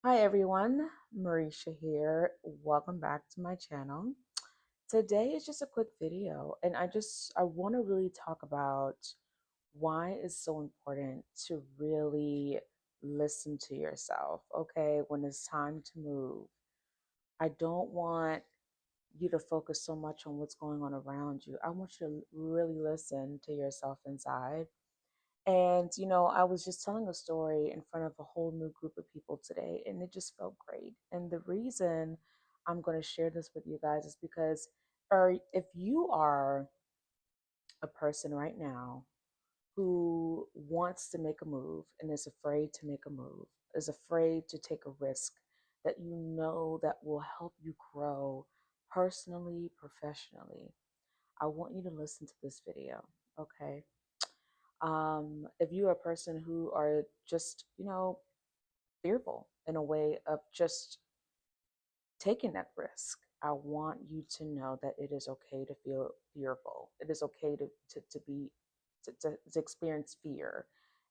Hi everyone, Marisha here. Welcome back to my channel. Today is just a quick video and I want to really talk about why it's so important to really listen to yourself, okay, when it's time to move. I don't want you to focus so much on what's going on around you. I want you to really listen to yourself inside. And, I was just telling a story in front of a whole new group of people today, and it just felt great. And the reason I'm going to share this with you guys is because, or if you are a person right now who wants to make a move and is afraid to make a move, is afraid to take a risk that you know that will help you grow personally, professionally, I want you to listen to this video, okay? If you are a person who are just, fearful in a way of just taking that risk, I want you to know that it is okay to feel fearful. It is okay to be to experience fear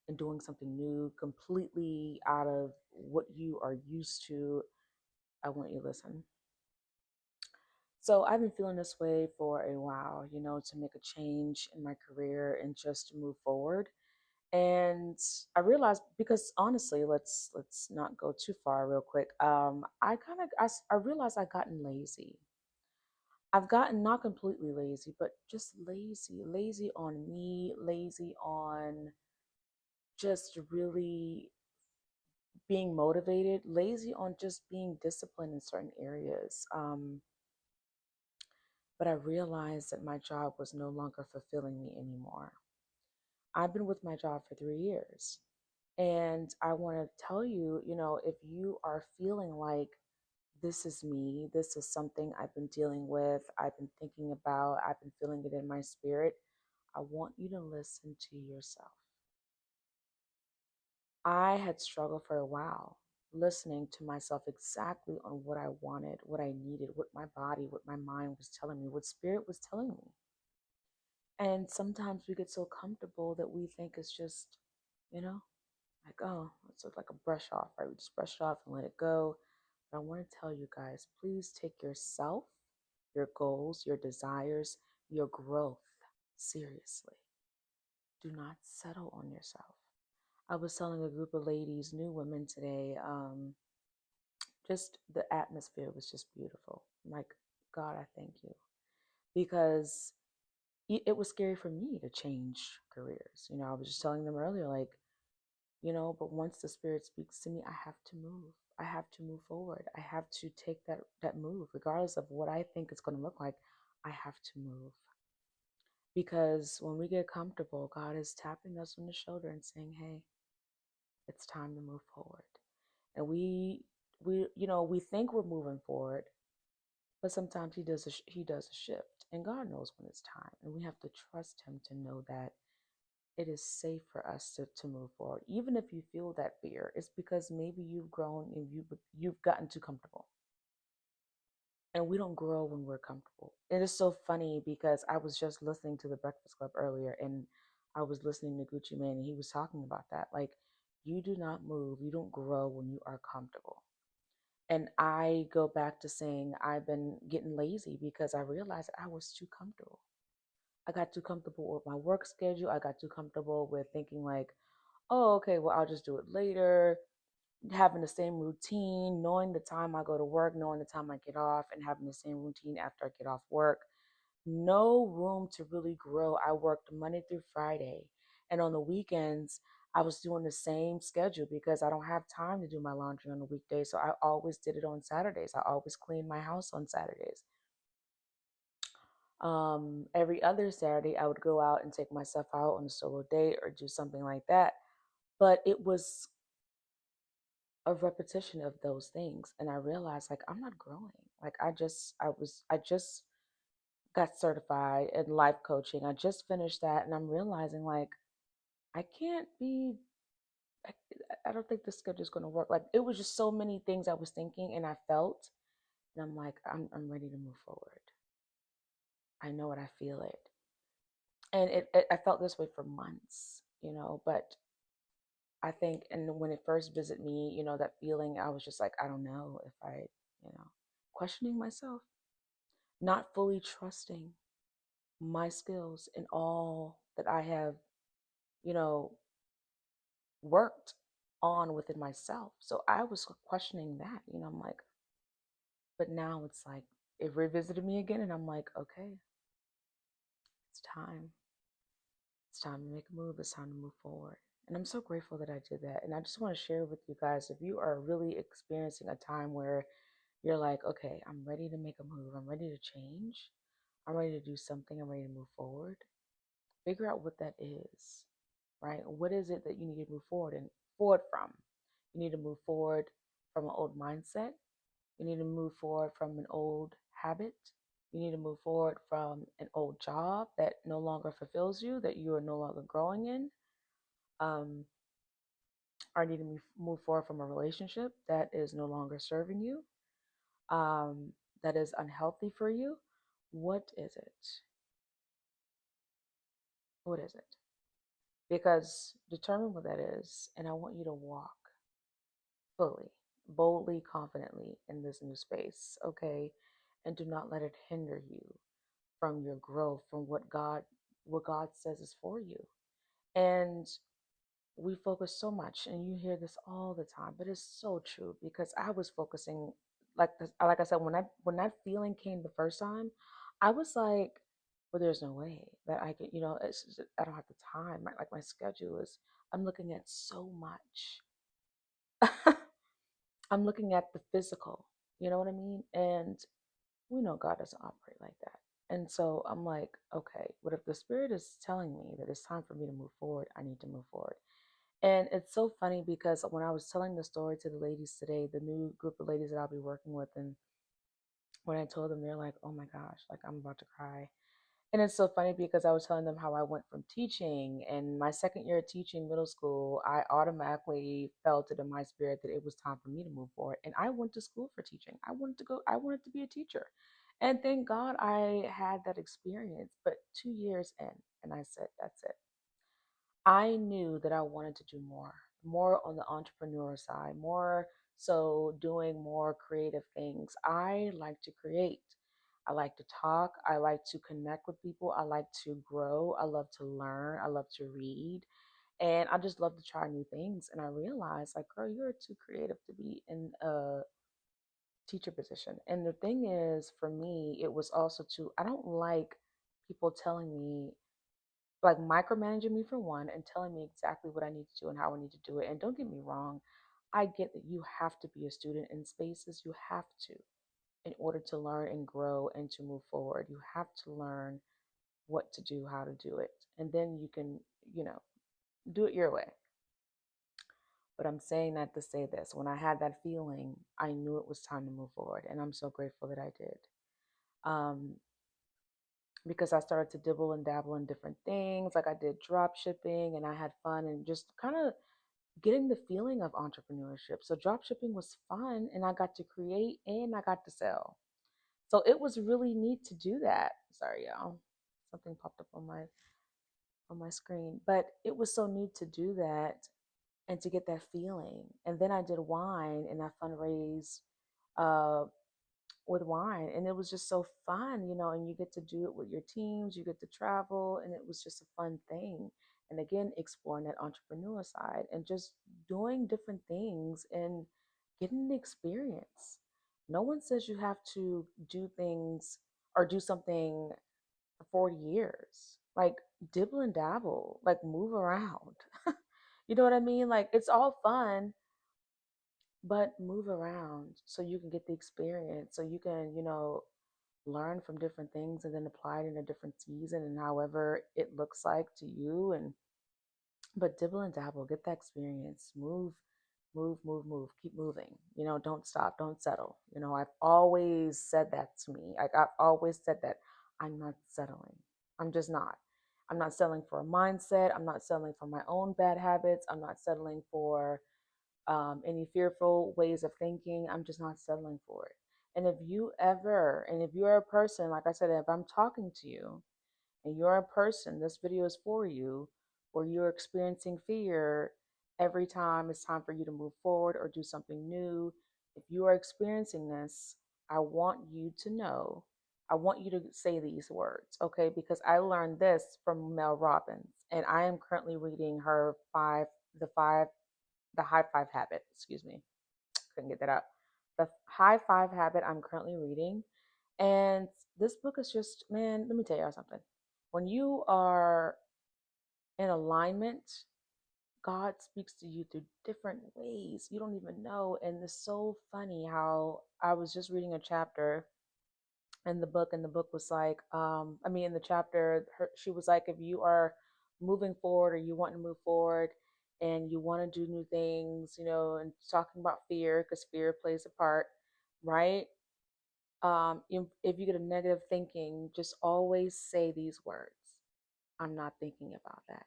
and doing something new, completely out of what you are used to. I want you to listen. So I've been feeling this way for a while, to make a change in my career and just to move forward. And I realized, because honestly, let's not go too far real quick. I realized I've gotten lazy. I've gotten not completely lazy, but just lazy on me, lazy on just really being motivated, lazy on just being disciplined in certain areas. But I realized that my job was no longer fulfilling me anymore. I've been with my job for 3 years. And I want to tell you, if you are feeling like this is me, this is something I've been dealing with, I've been thinking about, I've been feeling it in my spirit, I want you to listen to yourself. I had struggled for a while listening to myself exactly on what I wanted, what I needed, what my body, what my mind was telling me, what spirit was telling me. And sometimes we get so comfortable that we think it's just, you know, like, oh, it's like a brush off, right? We just brush it off and let it go. But I want to tell you guys, please take yourself, your goals, your desires, your growth seriously. Do not settle on yourself. I was telling a group of ladies, new women today, just the atmosphere was just beautiful. Like, God, I thank you. Because it was scary for me to change careers. I was just telling them earlier, like, but once the spirit speaks to me, I have to move. I have to move forward. I have to take that move regardless of what I think it's going to look like. I have to move, because when we get comfortable, God is tapping us on the shoulder and saying, hey, it's time to move forward. And we think we're moving forward, but sometimes he does a shift, and God knows when it's time, and we have to trust him to know that it is safe for us to move forward. Even if you feel that fear, it's because maybe you've grown and you've gotten too comfortable. And we don't grow when we're comfortable. It is so funny because I was just listening to the Breakfast Club earlier, and I was listening to Gucci Mane, and he was talking about that. Like, you do not move, you don't grow when you are comfortable. And I go back to saying I've been getting lazy because I realized I was too comfortable. I got too comfortable with my work schedule. I got too comfortable with thinking like, oh, okay, well, I'll just do it later. Having the same routine, knowing the time I go to work, knowing the time I get off, and having the same routine after I get off work. No room to really grow. I worked Monday through Friday. And on the weekends, I was doing the same schedule because I don't have time to do my laundry on the weekdays. So I always did it on Saturdays. I always cleaned my house on Saturdays. Every other Saturday, I would go out and take myself out on a solo date or do something like that. But it was a repetition of those things, and I realized like I'm not growing. Like I just got certified in life coaching. I just finished that, and I'm realizing like I can't be. I, I don't think this schedule is going to work. Like it was just so many things I was thinking and I felt, and I'm like I'm ready to move forward. I know it. I feel it, and I felt this way for months, but I think, and when it first visited me, that feeling, I was just like, I don't know if you know, questioning myself, not fully trusting my skills and all that I have, you know, worked on within myself. So I was questioning that, I'm like, but now it's like it revisited me again, and I'm like, okay, it's time. It's time to make a move. It's time to move forward. And I'm so grateful that I did that. And I just want to share with you guys, if you are really experiencing a time where you're like, okay, I'm ready to make a move, I'm ready to change, I'm ready to do something, I'm ready to move forward, figure out what that is, right? What is it that you need to move forward from? You need to move forward from an old mindset. You need to move forward from an old habit. You need to move forward from an old job that no longer fulfills you, that you are no longer growing in. Um, or need to move forward from a relationship that is no longer serving you, that is unhealthy for you. What is it? What is it? Because determine what that is, and I want you to walk fully, boldly, confidently in this new space, okay? And do not let it hinder you from your growth, from what God says is for you. And we focus so much, and you hear this all the time, but it's so true, because I was focusing like I said, when that feeling came the first time, I was like, well, there's no way that I could, I don't have the time. Like my schedule is, I'm looking at so much. I'm looking at the physical, you know what I mean? And we know God doesn't operate like that. And so I'm like, okay, what if the spirit is telling me that it's time for me to move forward? I need to move forward. And it's so funny, because when I was telling the story to the ladies today, the new group of ladies that I'll be working with, and when I told them, they're like, oh my gosh, like I'm about to cry. And it's so funny, because I was telling them how I went from teaching, and my second year of teaching middle school, I automatically felt it in my spirit that it was time for me to move forward. And I went to school for teaching. I wanted to be a teacher. And thank God I had that experience. But 2 years in, and I said, that's it. I knew that I wanted to do more on the entrepreneur side, more so doing more creative things. I like to create. I like to talk. I like to connect with people. I like to grow. I love to learn. I love to read. And I just love to try new things. And I realized, like, girl, you're too creative to be in a teacher position. And the thing is, for me, it was also too, I don't like people telling me, like micromanaging me for one, and telling me exactly what I need to do and how I need to do it. And don't get me wrong, I get that you have to be a student in spaces. You have to, in order to learn and grow and to move forward. You have to learn what to do, how to do it. And then you can, you know, do it your way. But I'm saying that to say this. When I had that feeling, I knew it was time to move forward. And I'm so grateful that I did. Um, because I started to dibble and dabble in different things. Like I did drop shipping, and I had fun and just kind of getting the feeling of entrepreneurship. So drop shipping was fun, and I got to create and I got to sell. So it was really neat to do that. Sorry, y'all. Something popped up on my screen. But it was so neat to do that and to get that feeling. And then I did wine, and I fundraised uh with wine, and it was just so fun, and you get to do it with your teams, you get to travel, and it was just a fun thing. And again, exploring that entrepreneur side and just doing different things and getting the experience. No one says you have to do things or do something for 40 years. Like, dibble and dabble, like move around. You know what I mean? Like, it's all fun, but move around so you can get the experience, so you can, learn from different things and then apply it in a different season and however it looks like to you. And but dibble and dabble, get that experience, move, move, move, move, keep moving. Don't stop, don't settle. I've always said that to me. Like, I've always said that I'm not settling. I'm just not. I'm not settling for a mindset. I'm not settling for my own bad habits. I'm not settling for any fearful ways of thinking. I'm just not settling for it. And if you're a person, like I said, if I'm talking to you and you're a person, this video is for you, or you're experiencing fear every time it's time for you to move forward or do something new, if you are experiencing this, I want you to know, I want you to say these words, okay? Because I learned this from Mel Robbins, and I am currently reading her the five, the high five habit, excuse me, couldn't get that up. The high five habit I'm currently reading. And this book is just, man, let me tell you something. When you are in alignment, God speaks to you through different ways. You don't even know. And it's so funny how I was just reading a chapter in the book, and the book was like, in the chapter, she was like, if you are moving forward or you want to move forward and you want to do new things, and talking about fear, because fear plays a part, right? If you get a negative thinking, just always say these words: I'm not thinking about that.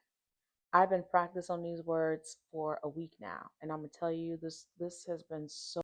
I've been practicing on these words for a week now, and I'm gonna tell you, this has been so